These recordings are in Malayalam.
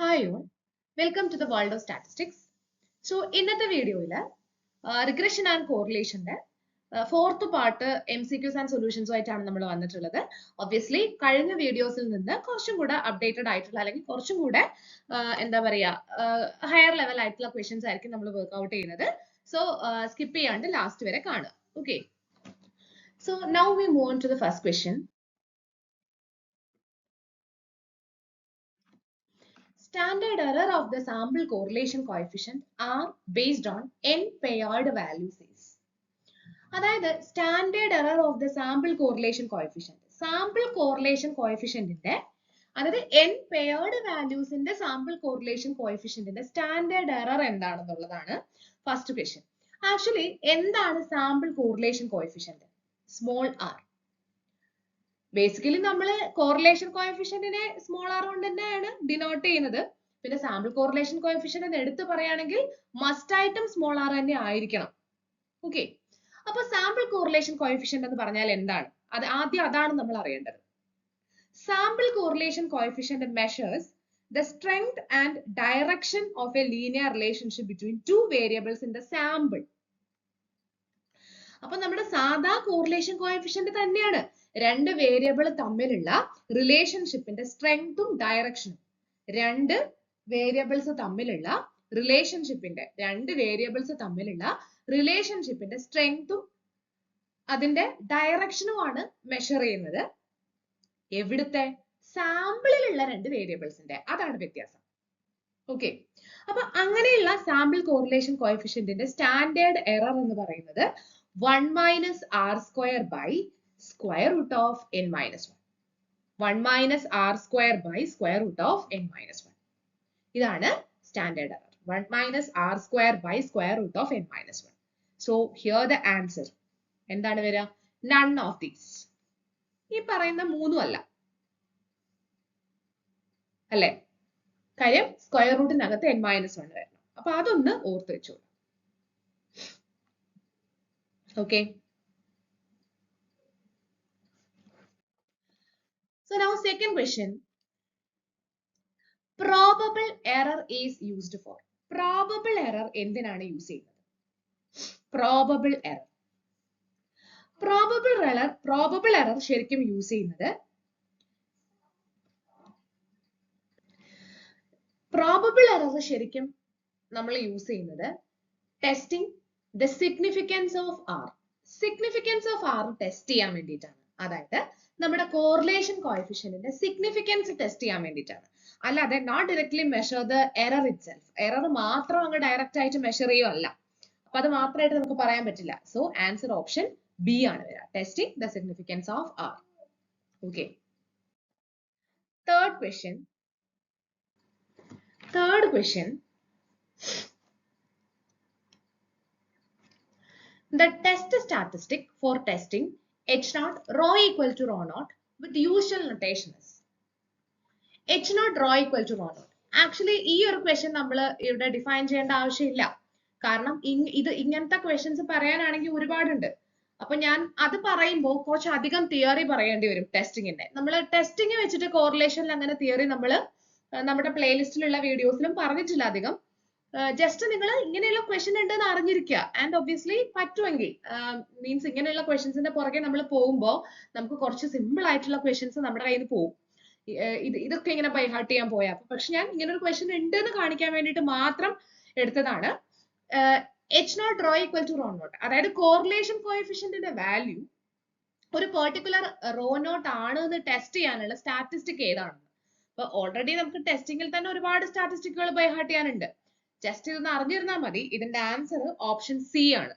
Hi all, welcome to the world of statistics. So ഇന്നത്തെ വീഡിയോയിൽ റിഗ്രഷൻ ആൻഡ് കോറിലേഷന്റെ ഫോർത്ത് പാർട്ട് MCQs ആൻഡ് സൊല്യൂഷൻസും ആയിട്ടാണ് നമ്മൾ വന്നിട്ടുള്ളത്. ഒബ്വിയസ്ലി കഴിഞ്ഞ വീഡിയോസിൽ നിന്ന് കുറച്ചും കൂടെ അപ്ഡേറ്റഡ് ആയിട്ടുള്ള അല്ലെങ്കിൽ കുറച്ചും കൂടെ എന്താ പറയുക ഹയർ ലെവൽ ആയിട്ടുള്ള ക്വസ്റ്റ്യൻസ് ആയിരിക്കും നമ്മൾ വർക്ക്ഔട്ട് ചെയ്യുന്നത്. സോ സ്കിപ്പ് ചെയ്യാണ്ട് ലാസ്റ്റ് വരെ കാണുക. Okay, so now we move on to the first question. Standard error of the sample correlation coefficient are based on n paired values is. അതായത് standard error of the sample correlation coefficient, sample correlation കോഎഫിഷ്യന്റിന്റെ അതായത് n പെയർഡ് വാല്യൂസിന്റെ സാമ്പിൾ കോറിലേഷൻ കോഎഫിഷ്യന്റിന്റെ സ്റ്റാൻഡേർഡ് എറർ എന്താണെന്നുള്ളതാണ് ഫസ്റ്റ് ക്വസ്റ്റ്യൻ. ആക്ച്വലി എന്താണ് sample correlation coefficient? Small r. Basically നമ്മൾ കോറിലേഷൻ കോഎഫിഷ്യന്റിനെ സ്മോൾ ആർ കൊണ്ട് തന്നെയാണ് ഡിനോട്ട് ചെയ്യുന്നത്. പിന്നെ സാമ്പിൾ കോറിലേഷൻ കോഎഫിഷ്യന്റ് എടുത്ത് പറയുകയാണെങ്കിൽ മസ്റ്റ് ആയിട്ടും സ്മോൾ ആർ തന്നെ ആയിരിക്കണം. ഓക്കെ, അപ്പൊ സാമ്പിൾ കോറിലേഷൻ കോഎഫിഷ്യന്റ് എന്ന് പറഞ്ഞാൽ എന്താണ്? അതാണ് നമ്മൾ അറിയേണ്ടത്. Sample correlation coefficient measures the strength and direction of a linear relationship between two variables in the sample. അപ്പൊ നമ്മുടെ സാധാ കോറിലേഷൻ കോഎഫിഷ്യന്റ് തന്നെയാണ് രണ്ട് വേരിയബിൾ തമ്മിലുള്ള റിലേഷൻഷിപ്പിന്റെ സ്ട്രെങ്തും ഡയറക്ഷനും. രണ്ട് വേരിയബിൾസ് തമ്മിലുള്ള റിലേഷൻഷിപ്പിന്റെ സ്ട്രെങ്തും അതിന്റെ ഡയറക്ഷനുമാണ് മെഷർ ചെയ്യുന്നത്. എവിടുത്തെ? സാമ്പിളിലുള്ള രണ്ട് വേരിയബിൾസിന്റെ. അതാണ് വ്യത്യാസം. ഓക്കെ, അപ്പൊ അങ്ങനെയുള്ള സാമ്പിൾ കോറിലേഷൻ കോഎഫിഷ്യന്റിന്റെ സ്റ്റാൻഡേർഡ് എറർ എന്ന് പറയുന്നത് 1 minus r square by square root of n minus 1. 1 minus r square by square root of n minus 1. ഇതാണ് standard error. 1 minus r square by square root of n minus 1. So here the answer എന്താണ് വരിക? None of these. ഈ പറയുന്ന മൂന്നും അല്ല അല്ലേ? കാര്യം സ്ക്വയർ റൂട്ടിനകത്ത് n minus 1 വരണം. അപ്പൊ അതൊന്ന് ഓർത്ത് വെച്ചോളൂ. Okay. So now second question. Probable error is used for. Probable error എന്തിനാണ് യൂസ് ചെയ്യുന്നത്? Probable error. Probable error ശരിക്കും യൂസ് ചെയ്യുന്നത് testing the significance of R. Significance of R test ചെയ്യാൻ വേണ്ടിയിട്ടാണ്. അതായത് നമ്മുടെ കോറിലേഷൻ കോഎഫിഷ്യന്റിന്റെ സിഗ്നിഫിക്കൻസ് ടെസ്റ്റ് ചെയ്യാൻ വേണ്ടിയിട്ടാണ്. അല്ലാതെ not directly measure the error itself. Error മാത്രം അങ്ങ് ഡയറക്റ്റ് ആയിട്ട് മെഷർ ചെയ്യുകയല്ല. അപ്പൊ അത് മാത്രമായിട്ട് നമുക്ക് പറയാൻ പറ്റില്ല. സോ ആൻസർ ഓപ്ഷൻ ബി ആണ് വരിക. Testing the significance of R. Okay, third question. The test statistic for testing H0 rho equal to rho naught with usual notation is. H0 rho equal to rho naught. Actually ഈ ഒരു ക്വസ്റ്റ്യൻ നമ്മൾ ഇവിടെ ഡിഫൈൻ ചെയ്യേണ്ട ആവശ്യമില്ല. കാരണം ഇങ്ങനത്തെ ക്വസ്റ്റ്യൻസ് പറയാനാണെങ്കിൽ ഒരുപാടുണ്ട്. അപ്പൊ ഞാൻ അത് പറയുമ്പോൾ കുറച്ച് അധികം തിയറി പറയേണ്ടി വരും ടെസ്റ്റിങ്ങിന്റെ. നമ്മൾ ടെസ്റ്റിംഗ് വെച്ചിട്ട് കോറിലേഷനിൽ അങ്ങനെ തിയറി നമ്മൾ നമ്മുടെ പ്ലേലിസ്റ്റിലുള്ള വീഡിയോസിലും പറഞ്ഞിട്ടില്ല അധികം. ജസ്റ്റ് നിങ്ങൾ ഇങ്ങനെയുള്ള ക്വസ്റ്റ്യൻ ഉണ്ടെന്ന് അറിഞ്ഞിരിക്കുക. ആൻഡ് ഒബ്വിയസ്ലി പറ്റുമെങ്കിൽ മീൻസ് ഇങ്ങനെയുള്ള ക്വസ്റ്റ്യൻസിന്റെ പുറകെ നമ്മൾ പോകുമ്പോൾ നമുക്ക് കുറച്ച് സിമ്പിൾ ആയിട്ടുള്ള ക്വസ്റ്റ്യൻസ് നമ്മുടെ കയ്യിൽ നിന്ന് പോകും. ഇതൊക്കെ ഇങ്ങനെ ബൈ ഹാർട്ട് ചെയ്യാൻ പോയാൽ. പക്ഷെ ഞാൻ ഇങ്ങനെ ഒരു ക്വസ്റ്റ്യൻ ഉണ്ട് എന്ന് കാണിക്കാൻ വേണ്ടിയിട്ട് മാത്രം എടുത്തതാണ്. H0 rho equal to rho naught. അതായത് കോറിലേഷൻ കോഎഫിഷ്യന്റിന്റെ വാല്യൂ ഒരു പെർട്ടിക്കുലർ റോ നോട്ട് ആണ് എന്ന് ടെസ്റ്റ് ചെയ്യാനുള്ള സ്റ്റാറ്റിസ്റ്റിക് ഏതാണ്? അപ്പൊ ഓൾറെഡി നമുക്ക് ടെസ്റ്റിംഗിൽ തന്നെ ഒരുപാട് സ്റ്റാറ്റിസ്റ്റിക്കുകൾ ബൈ ഹാർട്ട് ചെയ്യാനുണ്ട്. ജസ്റ്റ് ഇതൊന്ന് അറിഞ്ഞിരുന്നാൽ മതി. ഇതിന്റെ ആൻസർ ഓപ്ഷൻ സി ആണ്.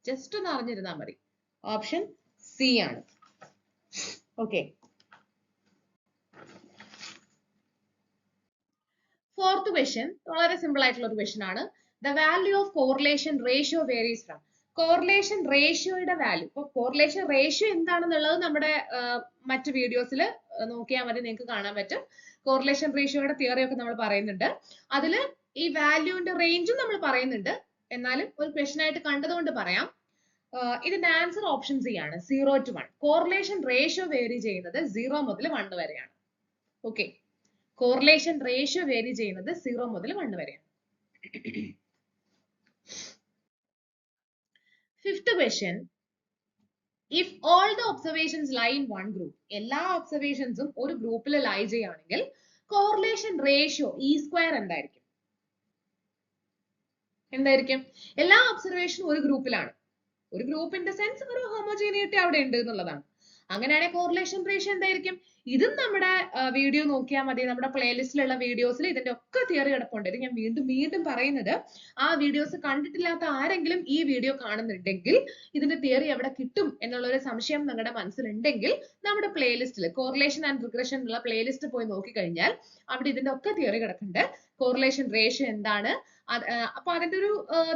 ജസ്റ്റ് ഒന്ന് അറിഞ്ഞിരുന്നാൽ മതി. ഓപ്ഷൻ സി ആണ്. ഓക്കെ, ഫോർത്ത് ക്വസ്റ്റ്യൻ വളരെ സിമ്പിൾ ആയിട്ടുള്ള ഒരു ക്വസ്റ്റ്യൻ ആണ്. The value of correlation ratio varies from. Correlation റേഷ്യോയുടെ വാല്യൂ. ഇപ്പൊ കോറിലേഷൻ റേഷ്യോ എന്താണെന്നുള്ളത് നമ്മുടെ മറ്റു വീഡിയോസിൽ നോക്കിയാൽ മതി, നിങ്ങൾക്ക് കാണാൻ പറ്റും. കോറിലേഷൻ റേഷ്യോയുടെ തിയറി ഒക്കെ നമ്മൾ പറയുന്നുണ്ട്. അതില് ഈ വാല്യൂവിന്റെ റേഞ്ചും നമ്മൾ പറയുന്നുണ്ട്. എന്നാലും ഒരു ക്വസ്റ്റ്യൻ ആയിട്ട് കണ്ടതുകൊണ്ട് പറയാം. ഇതിന്റെ ആൻസർ ഓപ്ഷൻ സി ആണ്, 0 to 1. കോറിലേഷൻ റേഷ്യോ വേരി ചെയ്യുന്നത് 0 മുതൽ 1 വരെയാണ്. ഓക്കെ, കോറിലേഷൻ റേഷ്യോ വേരി ചെയ്യുന്നത് 0 മുതൽ 1 വരെയാണ്. Fifth question. If all the observations lie in one group, എല്ലാ ഒബ്സർവേഷൻസും ഒരു ഗ്രൂപ്പിൽ ലൈ ചെയ്യുകയാണെങ്കിൽ കോറിലേഷൻ റേഷ്യോ ഇ സ്ക്വയർ എന്തായിരിക്കും? എന്തായിരിക്കും? എല്ലാ ഒബ്സർവേഷനും ഒരു ഗ്രൂപ്പിലാണ്. ഒരു ഗ്രൂപ്പ് ഇൻ ദ സെൻസ് ഒരു ഹോമോജീനിറ്റി അവിടെ ഉണ്ട് എന്നുള്ളതാണ്. അങ്ങനെയാണെങ്കിൽ കോറിലേഷൻ റേഷ്യോ എന്തായിരിക്കും? ഇതും നമ്മുടെ വീഡിയോ നോക്കിയാൽ മതി. നമ്മുടെ പ്ലേലിസ്റ്റിലുള്ള വീഡിയോസിൽ ഇതിന്റെ ഒക്കെ തിയറി കിടപ്പുണ്ട്. ഇത് ഞാൻ വീണ്ടും പറയുന്നത്, ആ വീഡിയോസ് കണ്ടിട്ടില്ലാത്ത ആരെങ്കിലും ഈ വീഡിയോ കാണുന്നുണ്ടെങ്കിൽ ഇതിന്റെ തിയറി എവിടെ കിട്ടും എന്നുള്ള ഒരു സംശയം നിങ്ങളുടെ മനസ്സിലുണ്ടെങ്കിൽ നമ്മുടെ പ്ലേലിസ്റ്റിൽ കോറിലേഷൻ ആൻഡ് റിഗ്രഷൻ ഉള്ള പ്ലേലിസ്റ്റ് പോയി നോക്കിക്കഴിഞ്ഞാൽ അവിടെ ഇതിന്റെ ഒക്കെ തിയറി കിടക്കുന്നുണ്ട്. കോറിലേഷൻ റേഷ്യോ എന്താണ്, അപ്പൊ അതിന്റെ ഒരു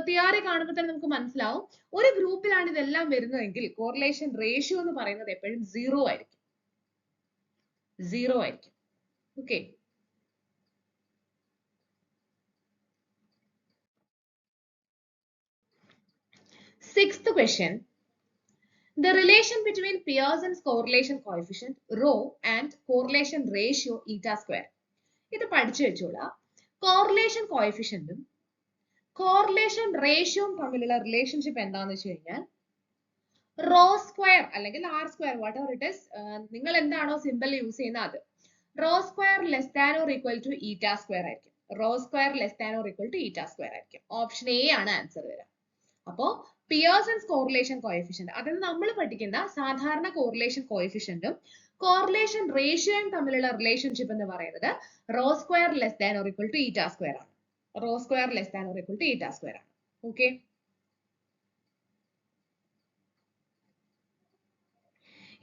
തിയറി കാണുമ്പോൾ തന്നെ നമുക്ക് മനസ്സിലാവും ഒരു ഗ്രൂപ്പിലാണ് ഇതെല്ലാം വരുന്നതെങ്കിൽ കോറിലേഷൻ റേഷ്യോ എന്ന് പറയുന്നത് എപ്പോഴും 0 ആയിരിക്കും. 0 ആയിരിക്കും. Okay. Sixth question. The relation between Pearson's correlation coefficient rho and correlation ratio eta square. ഇത് പഠിച്ചു വെച്ചോളാം. കോറിലേഷൻ കോഎഫിഷ്യന്റും കോറിലേഷൻ റേഷ്യോയും തമ്മിലുള്ള റിലേഷൻഷിപ്പ് എന്താണെന്ന് വെച്ച് കഴിഞ്ഞാൽ റോ സ്ക്വയർ അല്ലെങ്കിൽ R square whatever it is, നിങ്ങൾ എന്താണോ സിമ്പിൾ യൂസ് ചെയ്യുന്നത് അത്. Rho square less than or equal to eta square ആയിരിക്കും. Rho square less than or equal to eta square ആയിരിക്കും. ഓപ്ഷൻ എ ആണ് ആൻസർ വരിക. അപ്പോ പിയേഴ്സൺസ് കോറിലേഷൻ കോഎഫിഷ്യന്റ്, അതായത് നമ്മൾ പഠിക്കുന്ന സാധാരണ കോറിലേഷൻ കോഎഫിഷ്യന്റും കോറിലേഷൻ റേഷ്യോയും തമ്മിലുള്ള റിലേഷൻഷിപ്പ് എന്ന് പറയുന്നത് rho square less than or equal to eta square ആണ്. Rho square less than or equal to eta square ആണ്. ഓക്കെ.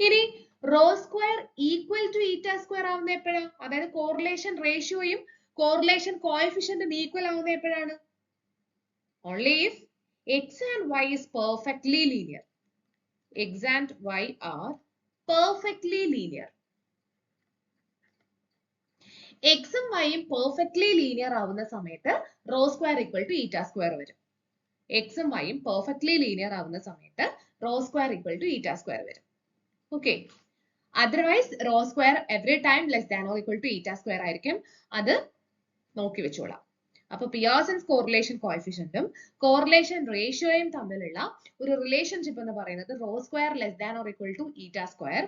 ഇനി rho square equal to eta square ആവുന്ന എപ്പോഴാണ്? അതായത് കോറിലേഷൻ റേഷ്യോയും കോറിലേഷൻ കോഎഫിഷ്യന്റും ഈക്വൽ ആവുന്ന എപ്പോഴാണ്? Only if x and y is perfectly linear. X and y are perfectly linear. X ഉം y ഉം perfectly linear ആവുന്ന സമയത്ത് rho square equal to eta square വരും. X ഉം y ഉം perfectly linear ആവുന്ന സമയത്ത് rho square equal to eta square വരും. Okay. Otherwise rho square every time less than or equal to eta square ആയിരിക്കും. അത് നോക്കി വെച്ചോളാം. അപ്പൊ പിയേഴ്സൺസ് കോറിലേഷൻ കോഎഫിഷ്യന്റും കോറിലേഷൻ റേഷ്യോയും തമ്മിലുള്ള ഒരു റിലേഷൻഷിപ്പ് എന്ന് പറയുന്നത് rho square less than or equal to eta square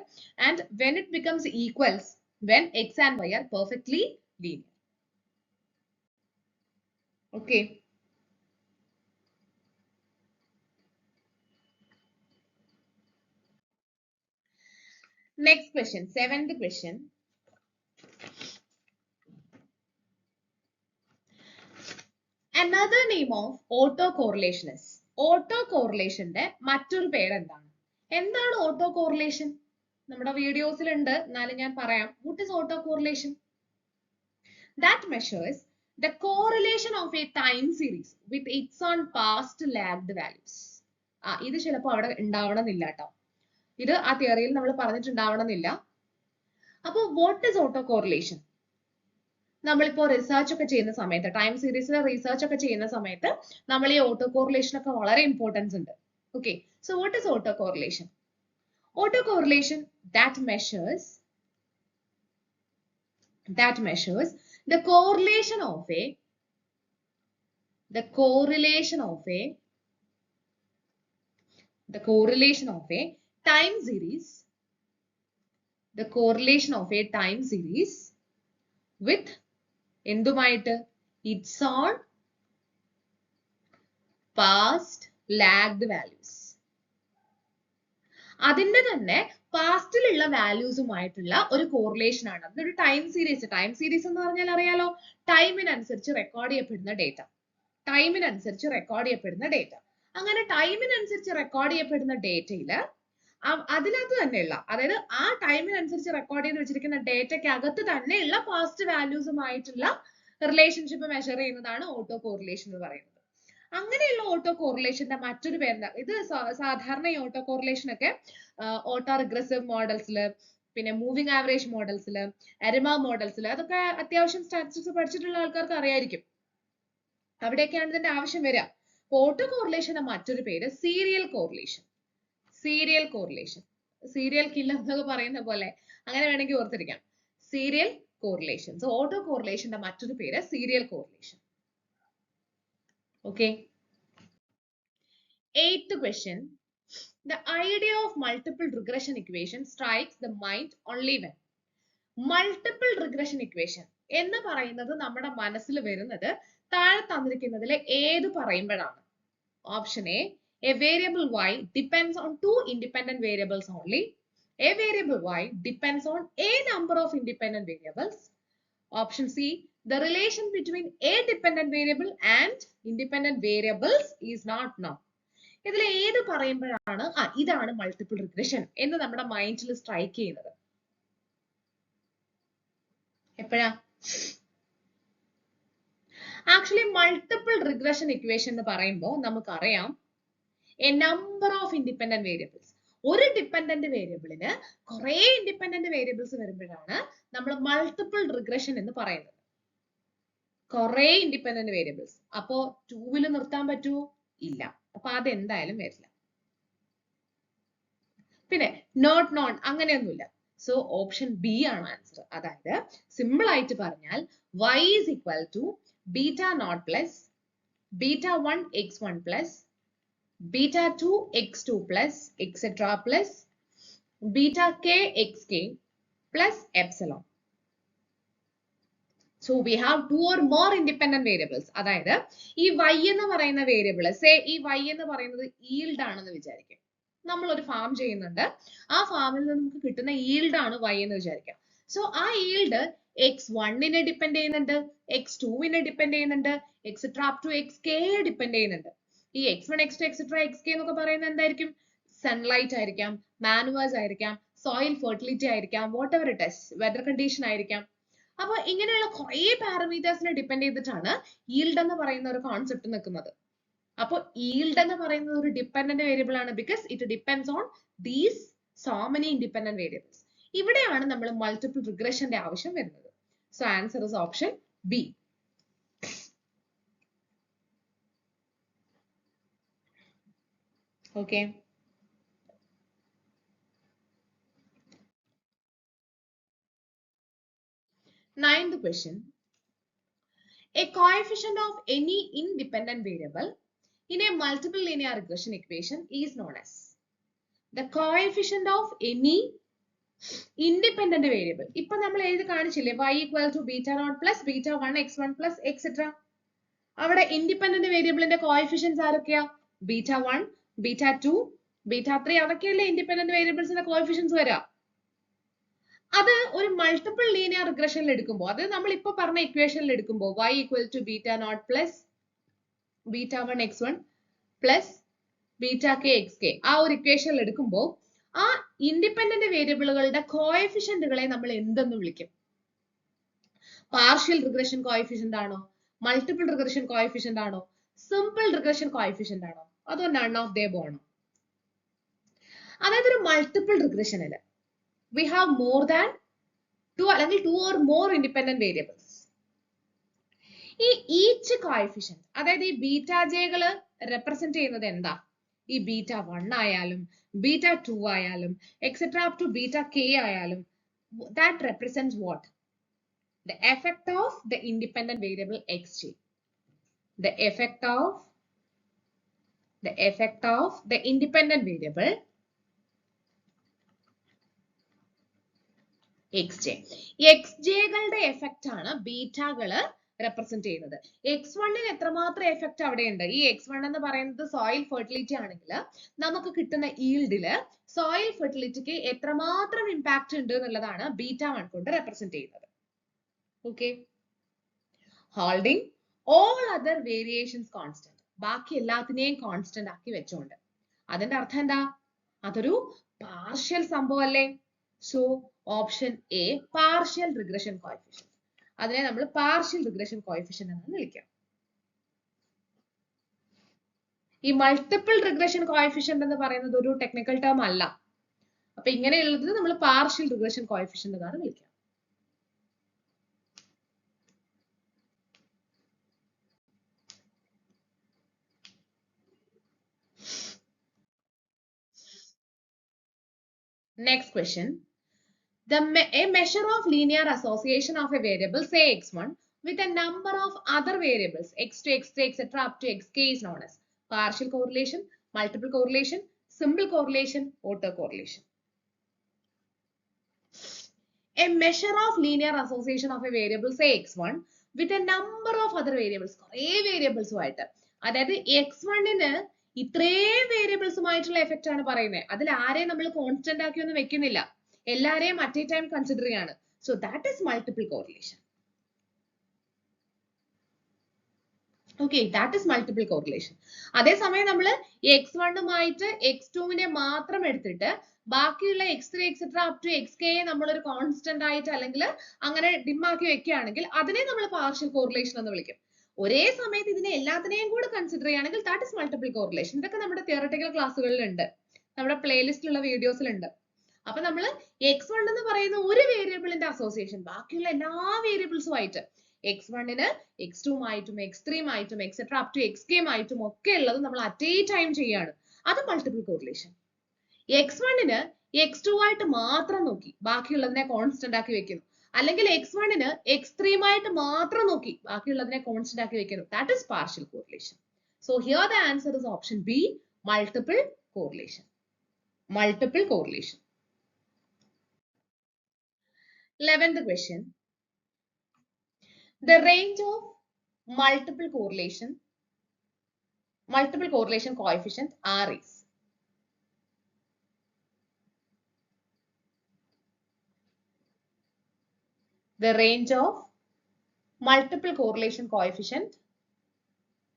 and when it becomes equals when X and Y are perfectly linear. Okay. Next question, seventh question. Another name of autocorrelation is. ഓട്ടോകോറിലേഷന്റെ മറ്റൊരു പേര് എന്താണ്? എന്താണ് ഓട്ടോകോറിലേഷൻ? നമ്മുടെ വീഡിയോസിൽ ഉണ്ട്, എന്നാലും ഞാൻ പറയാം. What is autocorrelation? That measures the correlation of a time series with its own past lagged values. ഇത് ചിലപ്പോൾ അവിടെ ഉണ്ടാവണമെന്നില്ല കേട്ടോ. ഇത് ആ തിയറിയിൽ നമ്മൾ പറഞ്ഞിട്ടുണ്ടാവണമെന്നില്ല. അപ്പോൾ what is autocorrelation? നമ്മളിപ്പോ റിസർച്ച് ഒക്കെ ചെയ്യുന്ന സമയത്ത്, ടൈം സീരീസിലെ റിസർച്ച് ഒക്കെ ചെയ്യുന്ന സമയത്ത് നമ്മൾ ഈ ഓട്ടോകോറിലേഷൻ ഒക്കെ വളരെ ഇമ്പോർട്ടൻസ് ഉണ്ട്. Okay. So what is autocorrelation? Autocorrelation that measures the correlation of a time series with എന്തുമായിട്ട്? It's own past lagged values. അതിന്റെ തന്നെ പാസ്റ്റിലുള്ള വാല്യൂസുമായിട്ടുള്ള ഒരു കോറിലേഷൻ ആണ്. അതൊരു ടൈം സീരീസ്. ടൈം സീരീസ് എന്ന് പറഞ്ഞാൽ അറിയാലോ, ടൈമിനനുസരിച്ച് റെക്കോർഡ് ചെയ്യപ്പെടുന്ന ഡേറ്റ. അങ്ങനെ ടൈമിനനുസരിച്ച് റെക്കോർഡ് ചെയ്യപ്പെടുന്ന ഡേറ്റയില് അതിനകത്ത് തന്നെയുള്ള, അതായത് ആ ടൈമിനനുസരിച്ച് റെക്കോർഡ് ചെയ്ത് വെച്ചിരിക്കുന്ന ഡേറ്റയ്ക്ക് അകത്ത് തന്നെയുള്ള പാസ്റ്റ് വാല്യൂസുമായിട്ടുള്ള റിലേഷൻഷിപ്പ് മെഷർ ചെയ്യുന്നതാണ് ഓട്ടോ കോറിലേഷൻ എന്ന് പറയുന്നത്. അങ്ങനെയുള്ള ഓട്ടോ കോറിലേഷന്റെ മറ്റൊരു പേര്, ഇത് സാധാരണ ഈ ഓട്ടോ കോറിലേഷൻ ഒക്കെ ഓട്ടോ റിഗ്രസീവ് മോഡൽസില്, പിന്നെ മൂവിംഗ് ആവറേജ് മോഡൽസില്, എരിമ മോഡൽസില്, അതൊക്കെ അത്യാവശ്യം സ്റ്റാറ്റിസ്റ്റിക്സ് പഠിച്ചിട്ടുള്ള ആൾക്കാർക്ക് അറിയായിരിക്കും. അവിടെയൊക്കെയാണ് ഇതിന്റെ ആവശ്യം വരിക. ഓട്ടോ കോറിലേഷന്റെ മറ്റൊരു പേര് സീരിയൽ കോറിലേഷൻ. സീരിയൽ കില്ലർ എന്നൊക്കെ പറയുന്ന പോലെ അങ്ങനെ വേണമെങ്കിൽ ഓർത്തിരിക്കാം. Serial correlation. So autocorrelation ന്റെ മറ്റൊരു പേര് serial correlation. Okay. Eighth question. The idea of multiple regression equation strikes the mind only when multiple regression equation എന്ന് പറയുന്നത് നമ്മുടെ മനസ്സിൽ വരുന്നത് താഴെ തന്നിരിക്കുന്നതിലെ ഏത് പറയുമ്പോഴാണ്? Option A variable y depends on two independent variables only. A variable y depends on a number of independent variables. Option C, the relation between a dependent variable and independent variables is not known. ഇതിൽ ഏത് പറയുമ്പോഴാണ് ഇതാണ് മൾട്ടിപ്പിൾ റിഗ്രഷൻ എന്ന് നമ്മുടെ മൈൻഡിൽ സ്ട്രൈക്ക് ചെയ്യുന്നത്? എപ്പോഴാ? ആക്ച്വലി മൾട്ടിപ്പിൾ റിഗ്രഷൻ ഇക്വേഷൻ എന്ന് പറയുമ്പോൾ നമുക്കറിയാം A number of independent variables. ഒരു ഡിപെൻഡന്റ് വേരിയബിളിന് കുറെ ഇൻഡിപെൻഡന്റ് വേരിയബിൾസ് വരുമ്പോഴാണ് നമ്മൾ മൾട്ടിപ്പിൾ റിഗ്രഷൻ എന്ന് പറയുന്നത്. കുറെ ഇൻഡിപെൻഡന്റ് വേരിയബിൾസ്. അപ്പോ 2 നിർത്താൻ പറ്റുമോ? ഇല്ല. അപ്പൊ അതെന്തായാലും വരില്ല. പിന്നെ നോട്ട് നോൺ അങ്ങനെയൊന്നുമില്ല. സോ ഓപ്ഷൻ ബി ആണ് ആൻസർ. അതായത് സിമ്പിൾ ആയിട്ട് പറഞ്ഞാൽ y is equal to beta naught plus beta 1 x1 plus beta 2 x2 plus etc plus beta k xk plus epsilon. So we have two or more independent variables. അതായത് ഈ y എന്ന് പറയുന്ന വേരിയബിൾ സേ ഈ y എന്ന് പറയുന്നത് yield ആണെന്ന് വിചാരിക്കാം. നമ്മൾ ഒരു ഫാം ചെയ്യുന്നുണ്ട്, ആ ഫാമിൽ നിന്ന് നമുക്ക് കിട്ടുന്ന yield ആണ് y എന്ന് വിചാരിക്കാം. സോ ആ yield x1 ഡിപ്പെൻഡ് ചെയ്യുന്നുണ്ട്, x2 ഡിപ്പെൻഡ് ചെയ്യുന്നുണ്ട്, etcetera up to xk depend ചെയ്യുന്നുണ്ട്. ഈ x1 x2 എക്സെട്രാ xk എന്നൊക്കെ പറയുന്നത് എന്തായിരിക്കും? സൺലൈറ്റ് ആയിരിക്കാം, മാനുവേഴ്സ് ആയിരിക്കാം, സോയിൽ ഫെർട്ടിലിറ്റി ആയിരിക്കാം, what ever it is, whether condition ആയിരിക്കാം. അപ്പൊ ഇങ്ങനെയുള്ള കുറെ പാരാമീറ്റേഴ്സിനെ ഡിപ്പെൻഡ് ചെയ്തിട്ടാണ് yield എന്ന് പറയുന്ന ഒരു കോൺസെപ്റ്റ് നിൽക്കുന്നത്. അപ്പൊ yield എന്ന് പറയുന്നത് ഒരു ഡിപ്പെൻഡന്റ് വേരിയബിൾ ആണ്, because it depends on these so many independent variables. ഇവിടെയാണ് നമ്മൾ മൾട്ടിപ്പിൾ റിഗ്രഷന്റെ ആവശ്യം വരുന്നത്. So answer is option B. Okay. Ninth question. A coefficient of any independent variable in a multiple linear regression equation is known as the coefficient of any independent variable. ഇപ്പൊ നമ്മൾ എഴുതി കാണിച്ചില്ലേ y equal to beta naught plus beta 1 x1 plus etc. അവിടെ ഇൻഡിപെൻഡന്റ് വേരിയബിളിന്റെ കോഎഫിഷ്യൻസ് ആരൊക്കെയാ? beta 1, beta 2, beta 3 അതൊക്കെയല്ലേ ഇൻഡിപെൻഡന്റ് വേരിയബിൾസിന്റെ കോഎഫിഷ്യൻസ് വരാ. അത് ഒരു മൾട്ടിപ്പിൾ ലീനിയർ റിഗ്രഷനിൽ എടുക്കുമ്പോൾ, അത് നമ്മൾ ഇപ്പൊ പറഞ്ഞ ഇക്വേഷനിൽ എടുക്കുമ്പോൾ y equal to beta naught plus beta 1 x1 plus beta k xk ആ ഒരു ഇക്വേഷനിൽ എടുക്കുമ്പോൾ ആ ഇൻഡിപെൻഡന്റ് വേരിയബിളുകളുടെ കോഎഫിഷ്യന്റുകളെ നമ്മൾ എന്തെന്ന് വിളിക്കും? പാർഷ്യൽ റിഗ്രഷൻ കോഎഫിഷ്യന്റ് ആണോ, മൾട്ടിപ്പിൾ റിഗ്രഷൻ കോഎഫിഷ്യന്റ് ആണോ, സിമ്പിൾ റിഗ്രഷൻ കോഎഫിഷ്യന്റ് ആണോ, അതോ നൺ ഓഫ് ദേ ആണോ? അതായത് ഒരു multiple റിഗ്രഷനിൽ we have more than two അല്ലെങ്കിൽ two or more independent variables. ഈ ഈച്ച് കോഎഫിഷ്യന്റ്, അതായത് ഈ ബീറ്റ ജെകള് റെപ്രസെന്റ് ചെയ്യുന്നത് എന്താ? ഈ ബീറ്റ 1 ആയാലും ബീറ്റ 2 ആയാലും etcetera up to beta K ആയാലും that represents what? The effect of the independent variable xj. The effect of the independent variable xj. xjകളുടെ എഫക്റ്റ് ആണ് ബീറ്റകള് റെപ്രസെന്റ് ചെയ്യുന്നത്. x1 എത്രമാത്രം എഫക്റ്റ് അവിടെ ഉണ്ട്? ഈ x1 എന്ന് പറയുന്നത് സോയിൽ ഫെർട്ടിലിറ്റി ആണെങ്കിൽ നമുക്ക് കിട്ടുന്ന ഈൽഡില് സോയിൽ ഫെർട്ടിലിറ്റിക്ക് എത്രമാത്രം ഇമ്പാക്ട് ഉണ്ട് എന്നുള്ളതാണ് ബീറ്റ 1 കൊണ്ട് റെപ്രസെന്റ് ചെയ്യുന്നത്. Okay. Holding all other variations constant, ബാക്കി എല്ലാത്തിനെയും കോൺസ്റ്റന്റ് ആക്കി വെച്ചോണ്ട്. അതിന്റെ അർത്ഥം എന്താ? അതൊരു പാർഷ്യൽ സംഭവം അല്ലേ? So option A partial regression coefficient. അതിനെ നമ്മൾ പാർഷ്യൽ റിഗ്രഷൻ കോഎഫിഷ്യന്റ് എന്ന് വിളിക്കാം. ഈ മൾട്ടിപ്പിൾ റിഗ്രഷൻ കോഎഫിഷ്യന്റ് എന്ന് പറയുന്നത് ഒരു ടെക്നിക്കൽ ടേം അല്ല. അപ്പൊ ഇങ്ങനെയുള്ളത് നമ്മൾ പാർഷ്യൽ റിഗ്രഷൻ കോഎഫിഷ്യന്റ് എന്നാണ് വിളിക്കുക. Next question. A measure of linear association of a variable, say x1, with a number of other variables, x2, x3, etc. up to xk is known as partial correlation, multiple correlation, simple correlation, autocorrelation. A measure of linear association of a variable, say x1, with a number of other variables, variables ആയിട്ട്, അതായത് x1ന് ഇത്രയും വേരിയബിൾസുമായിട്ടുള്ള എഫക്റ്റ് ആണ് പറയുന്നത്. അതിൽ ആരെയും നമ്മൾ കോൺസ്റ്റന്റ് ആക്കി ഒന്നും വെക്കുന്നില്ല, എല്ലാരെയും അറ്റ് എ ടൈം കൺസിഡർ ചെയ്യാണ്. So that is multiple correlation. Okay, that is multiple correlation. അതേസമയം നമ്മൾ x1ഉമായിട്ട് x2നെ മാത്രം എടുത്തിട്ട് ബാക്കിയുള്ള x3 etcetera up to xk നമ്മളൊരു കോൺസ്റ്റന്റ് ആയിട്ട് അല്ലെങ്കിൽ അങ്ങനെ ഡിമ്മാക്കി വെക്കുകയാണെങ്കിൽ അതിനെ നമ്മൾ പാർഷ്യൽ കോറിലേഷൻ എന്ന് വിളിക്കും. ഒരേ സമയത്ത് ഇതിനെ എല്ലാത്തിനെയും കൂടെ കൺസിഡർ ചെയ്യുകയാണെങ്കിൽ ദാറ്റ് ഇസ് മൾട്ടിപ്പിൾ കോറിലേഷൻ. ഇതൊക്കെ നമ്മുടെ തിയററ്റിക്കൽ ക്ലാസ്സുകളിലുണ്ട്, നമ്മുടെ പ്ലേലിസ്റ്റിലുള്ള വീഡിയോസിലുണ്ട്. അപ്പൊ നമ്മൾ x1 എന്ന് പറയുന്ന ഒരു വേരിയബിളിന്റെ അസോസിയേഷൻ ബാക്കിയുള്ള എല്ലാ വേരിയബിൾസുമായിട്ട്, x1ന് x2മായിട്ടും x3മായിട്ടും എക്സെട്ര അപ് ടു xk മായിട്ടും ഒക്കെ ഉള്ളത് നമ്മൾ അറ്റ് എ ടൈം ചെയ്യാണ്. അത് മൾട്ടിപ്പിൾ കോറിലേഷൻ. x1ന് x2 ആയിട്ട് മാത്രം നോക്കി ബാക്കിയുള്ളതിനെ കോൺസ്റ്റന്റ് ആക്കി വെക്കുന്നു, അല്ലെങ്കിൽ x1ന് x3മായിട്ട് മാത്രം നോക്കി ബാക്കിയുള്ളതിനെ കോൺസ്റ്റന്റ് ആക്കി വെക്കുന്നു. That is partial correlation. So here the answer is option B, multiple correlation. Multiple correlation. 11th question. The range of multiple correlation coefficient R is. The range of multiple correlation coefficient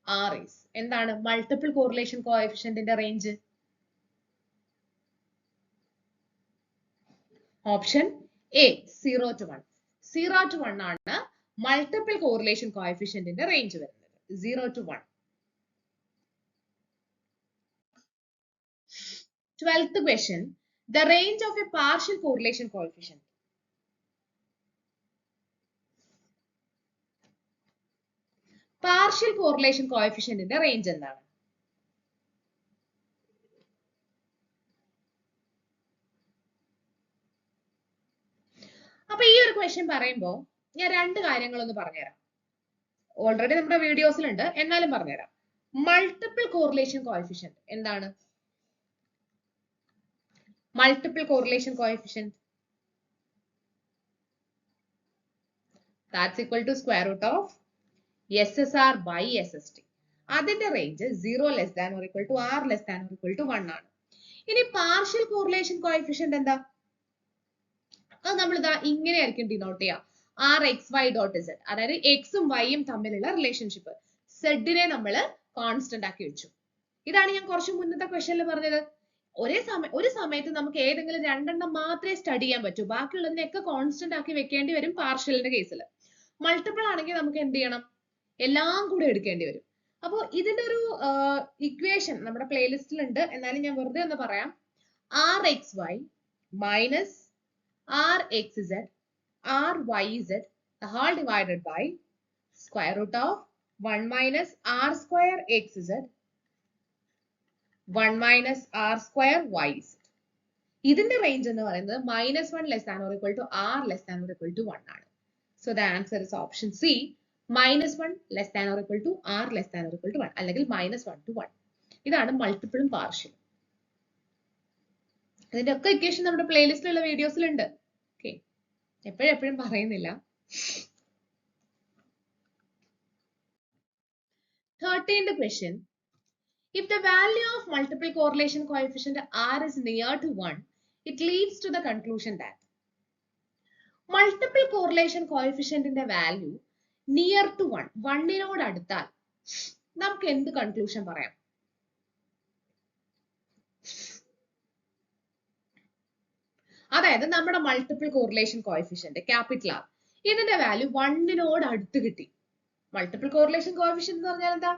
R is. എന്താണ് multiple correlation coefficient ന്റെ range? Option A, 0 to 1. 0 to 1 ആണ് multiple correlation coefficient ന്റെ range വരുന്നത്. 0 to 1. 12th question. The range of a partial correlation coefficient. Partial correlation coefficient ന്റെ range എന്താണ്? അപ്പൊ ഈ ഒരു ക്വസ്റ്റ്യൻ പറയുമ്പോൾ ഞാൻ രണ്ട് കാര്യങ്ങളൊന്ന് പറഞ്ഞുതരാം. ഓൾറെഡി നമ്മുടെ വീഡിയോസിലുണ്ട്, എന്നാലും പറഞ്ഞുതരാം. മൾട്ടിപ്പിൾ കോറിലേഷൻ കോഎഫിഷ്യന്റ് എന്താണ്? Multiple correlation coefficient that's equal to square root of SSR by SST. അതിന്റെ range 0 less than or equal to R less than or equal to 1 ആണ്. ഇനി പാർഷ്യൽ കോറിലേഷൻ കോഎഫിഷ്യന്റ് എന്താ? അത് നമ്മൾ ഇതാ ഇങ്ങനെ ആയിരിക്കും ഡിനോട്ട് ചെയ്യുക. R X Y dot Z, അതായത് എക്സും വൈയും തമ്മിലുള്ള റിലേഷൻഷിപ്പ്. സെഡിനെ നമ്മൾ കോൺസ്റ്റന്റ് ആക്കി വെച്ചു. ഇതാണ് ഞാൻ കുറച്ച് മുന്നത്തെ ക്വസ്റ്റ്യനിൽ പറഞ്ഞത്. ഒരു സമയത്ത് നമുക്ക് ഏതെങ്കിലും രണ്ടെണ്ണം മാത്രമേ സ്റ്റഡി ചെയ്യാൻ പറ്റൂ, ബാക്കിയുള്ളതിനെയൊക്കെ കോൺസ്റ്റന്റ് ആക്കി വെക്കേണ്ടി വരും പാർഷ്യലിന്റെ കേസിൽ. മൾട്ടിപ്പിൾ ആണെങ്കിൽ നമുക്ക് എന്ത് ചെയ്യണം? എല്ലാം കൂടെ എടുക്കേണ്ടി വരും. അപ്പോൾ ഇതിന്റെ ഒരു ഇക്വേഷൻ നമ്മുടെ പ്ലേലിസ്റ്റിലുണ്ട്, എന്നാലും ഞാൻ വെറുതെ ഒന്ന് പറയാം. R X Y minus R x z R y z the whole divided by square root of 1 minus R square x z 1 minus R square y z. ഇതിന്റെ റേഞ്ച് എന്ന് പറയുന്നത് -1 less than or equal to R less than or equal to 1 ആണ്. So the answer is option C, -1 less than or equal to R less than or equal to 1, അല്ലെങ്കിൽ -1 to 1. ഇതാണ് മൾട്ടിപ്പിളും പാർഷ്യലും. ഇതിന്റെ ഒക്കെ ഇക്വേഷൻ നമ്മുടെ പ്ലേലിസ്റ്റിലുള്ള വീഡിയോസിലുണ്ട്. ഓക്കെ, എപ്പോഴും പറയുന്നില്ല. 13th question. If the value of multiple correlation coefficient R is near to 1, it leads to the conclusion that multiple correlation coefficient ന്റെ വാല്യൂ നിയർ ടു 1, 1നോട് അടുത്താൽ നമുക്ക് എന്ത് കൺക്ലൂഷൻ പറയാം? അതായത് നമ്മുടെ multiple correlation coefficient capital R, ഇതിന്റെ വാല്യൂ 1നോട് അടുത്ത് കിട്ടി. മൾട്ടിപ്പിൾ കോറിലേഷൻ കോഎഫിഷ്യന്റ് എന്ന് പറഞ്ഞാൽ എന്താ?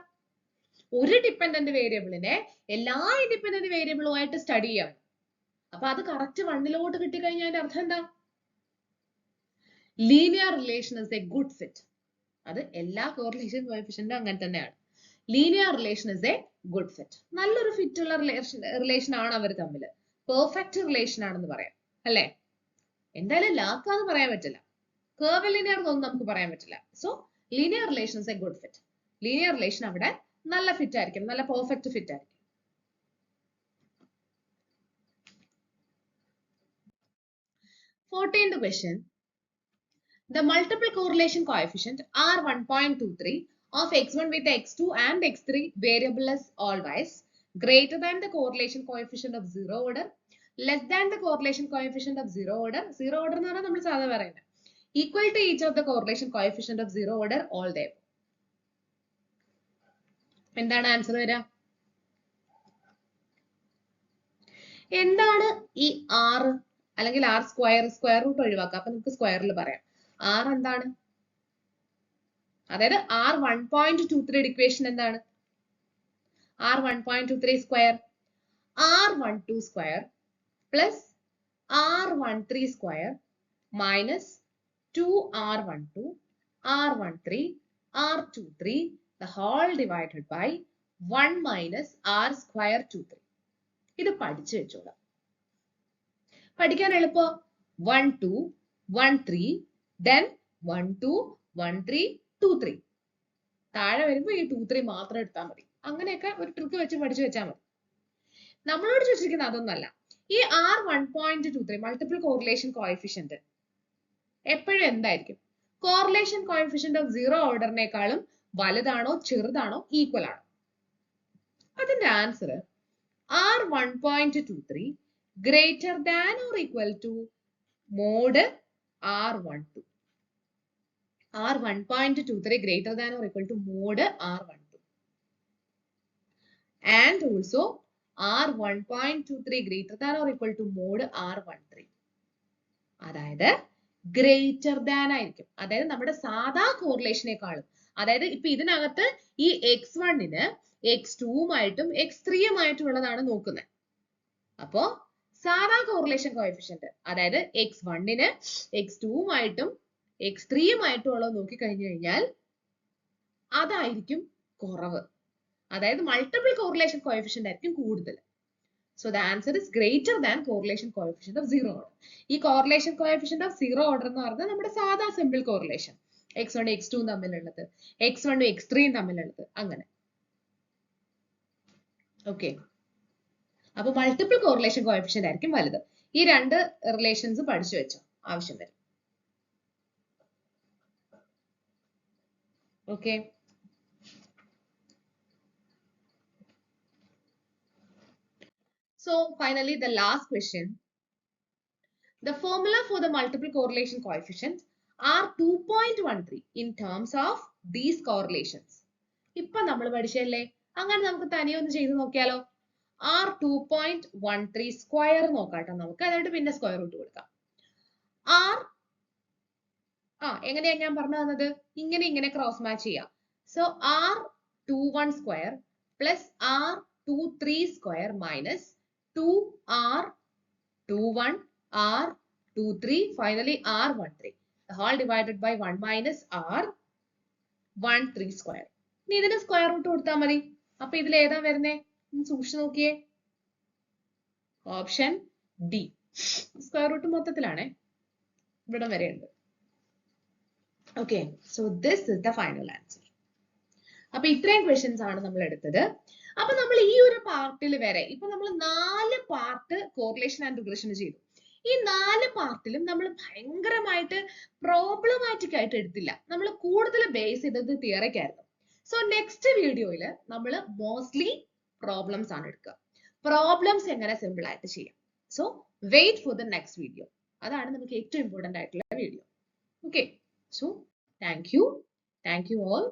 ഒരു ഡിപെൻഡന്റ് വേരിയബിളിനെ എല്ലാ ഇൻഡിപെൻഡന്റ് വേരിയബിളുമായിട്ട് സ്റ്റഡി ചെയ്യണം. അപ്പൊ അത് കറക്റ്റ് 1ലോട്ട് കിട്ടിക്കഴിഞ്ഞാൽ അതിന്റെ അർത്ഥം എന്താ? Linear relation is A good fit. അത് എല്ലാ കോറിലേഷൻ കോഎഫിഷ്യന്റും അങ്ങനെ തന്നെയാണ്. Linear relation is A good fit. നല്ലൊരു ഫിറ്റ് ഉള്ള റിലേഷൻ ആണ് അവർ തമ്മിൽ. പെർഫെക്റ്റ് റിലേഷൻ ആണെന്ന് പറയാം, അല്ലേ? എന്തായാലും ലാക്കാന്ന് പറയാൻ പറ്റില്ല. കേർവ് ലീനിയർ ഒന്നും നമുക്ക് പറയാൻ പറ്റില്ല. So linear relation is A good fit. Linear relation അവിടെ നല്ല ഫിറ്റ് ആയിരിക്കും, നല്ല പെർഫെക്റ്റ് ഫിറ്റ് ആയിരിക്കും. 14th question. The multiple correlation coefficient are 1.23 of x1 with x2 and x3 variable as always greater than the correlation coefficient of zero order, less than the correlation coefficient of zero order. Zero order എന്ന് പറഞ്ഞാൽ നമ്മൾ സാധാരണ പറയുന്നത് equal to each of the correlation coefficient of zero order all day. എന്താണ് ആൻസർ വരിക? എന്താണ് ഈ r അല്ലെങ്കിൽ r സ്ക്വയർ റൂട്ട് ഒഴിവാക്കുക. അപ്പൊ നമുക്ക് സ്ക്വയറിൽ പറയാം. r എന്താണ്? അതായത് r 1.23 ഇക്വേഷൻ എന്താണ്? r 1.23 square r12 square plus r13 square minus 2r12 r13 r23 the whole divided by 1 minus r square 23. ഇത് പഠിച്ചു വെച്ചോളാം. പഠിക്കാൻ എളുപ്പം 1 2 1 3 then 1 2 1 3 2 3 താഴെ വരുമ്പോൾ ഈ 2 3 മാത്രം എടുത്താൽ മതി. അങ്ങനെയൊക്കെ ഒരു ട്രിക്ക് വെച്ച് പഠിച്ചു വെച്ചാൽ മതി. നമ്മളോട് ചോദിച്ചിരിക്കുന്നത് അതൊന്നല്ല. ഈ r 1.23 മൾട്ടിപ്പിൾ കോറിലേഷൻ കോഎഫിഷ്യന്റ് എപ്പോഴും എന്തായിരിക്കും? കോറിലേഷൻ കോഎഫിഷ്യന്റ് ഓഫ് സീറോ ഓർഡറിനേക്കാളും വലുതാണോ ചെറുതാണോ ഈക്വൽ ആണോ? അതിന്റെ answer r 1.23 greater than or equal to mod r12. r 1.23 greater than or equal to mod r12. And also r 1.23 greater than or equal to mod r13. അതായത് ഗ്രേറ്റർ ദാൻ ആയിരിക്കും. അതായത് നമ്മുടെ സാധാ കോറിലേഷനേക്കാളും, അതായത് ഇപ്പൊ ഇതിനകത്ത് ഈ x1ന് x2മായിട്ടും x3മായിട്ടുള്ളതാണ് നോക്കുന്നത്. അപ്പോ സാധാ കോറിലേഷൻ കോഎഫിഷ്യന്റ് അതായത് x1ന് x2മായിട്ടും x3മായിട്ടും ഉള്ളത് നോക്കിക്കഴിഞ്ഞു കഴിഞ്ഞാൽ അതായിരിക്കും കുറവ്. അതായത് മൾട്ടിപ്പിൾ കോറിലേഷൻ കോഎഫിഷ്യന്റ് ആയിരിക്കും കൂടുതൽ. So the answer is greater than correlation coefficient of zero order. ഈ correlation coefficient of zero order എന്ന് പറഞ്ഞാൽ നമ്മുടെ സാധാ simple correlation x1 x2 തമ്മിലുള്ളത്, x1 x3 തമ്മിലുള്ളത്, അങ്ങനെ. ഓക്കെ, അപ്പൊ മൾട്ടിപ്പിൾ കോറിലേഷൻ കോഎഫിഷ്യന്റ് ആയിരിക്കും വലുത്. ഈ രണ്ട് റിലേഷൻസ് പഠിച്ചു വെച്ചോ, ആവശ്യം വരും. Okay, so finally the last question. The formula for the multiple correlation coefficient are 2.13 in terms of these correlations. ഇപ്പൊ നമ്മൾ പഠിച്ചല്ലേ, അങ്ങനെ നമുക്ക് തനിയെ ഒന്ന് ചെയ്ത് നോക്കിയാലോ? r 2.13 സ്ക്വയർ നോക്കാട്ടോ നമുക്ക്, അതായത് പിന്നെ സ്ക്വയർ റൂട്ട് കൊടുക്കാം. എങ്ങനെയാ ഞാൻ പറഞ്ഞു തന്നത്? ഇങ്ങനെ ക്രോസ് മാച്ച് ചെയ്യാം. So r21 square plus r23 square minus 2r21 r23 finally r13 the whole divided by 1 minus r13 square. ഇനി ഇതിന് സ്ക്വയർ റൂട്ട് കൊടുത്താൽ മതി. അപ്പൊ ഇതിൽ ഏതാ വരുന്നേ? സൂക്ഷിച്ചു നോക്കിയേ. Option D. സ്ക്വയർ റൂട്ട് മൊത്തത്തിലാണേ, ഇവിടെ വരെ ഉണ്ട്. Okay, so this is the final answer. അപ്പൊ ഇത്രയും ക്വസ്റ്റ്യൻസ് ആണ് നമ്മൾ എടുത്തത്. അപ്പൊ നമ്മൾ ഈ ഒരു പാർട്ടിൽ വരെ ഇപ്പൊ നമ്മൾ 4 പാർട്ട് കോറിലേഷൻ ആൻഡ് റിഗ്രഷൻ ചെയ്തു. ഈ 4 പാർട്ടിലും നമ്മൾ ഭയങ്കരമായിട്ട് പ്രോബ്ലമാറ്റിക് ആയിട്ട് എടുത്തില്ല. നമ്മൾ കൂടുതൽ ബേസ് ചെയ്തത് തിയറിക്കായിരുന്നു. സോ നെക്സ്റ്റ് വീഡിയോയിൽ നമ്മൾ മോസ്റ്റ്ലി പ്രോബ്ലംസ് ആണ് എടുക്കുക. പ്രോബ്ലംസ് എങ്ങനെ സിമ്പിൾ ആയിട്ട് ചെയ്യാം. So wait for the next video. അതാണ് നമുക്ക് ഏറ്റവും ഇമ്പോർട്ടന്റ് ആയിട്ടുള്ള video. Okay, so thank you all.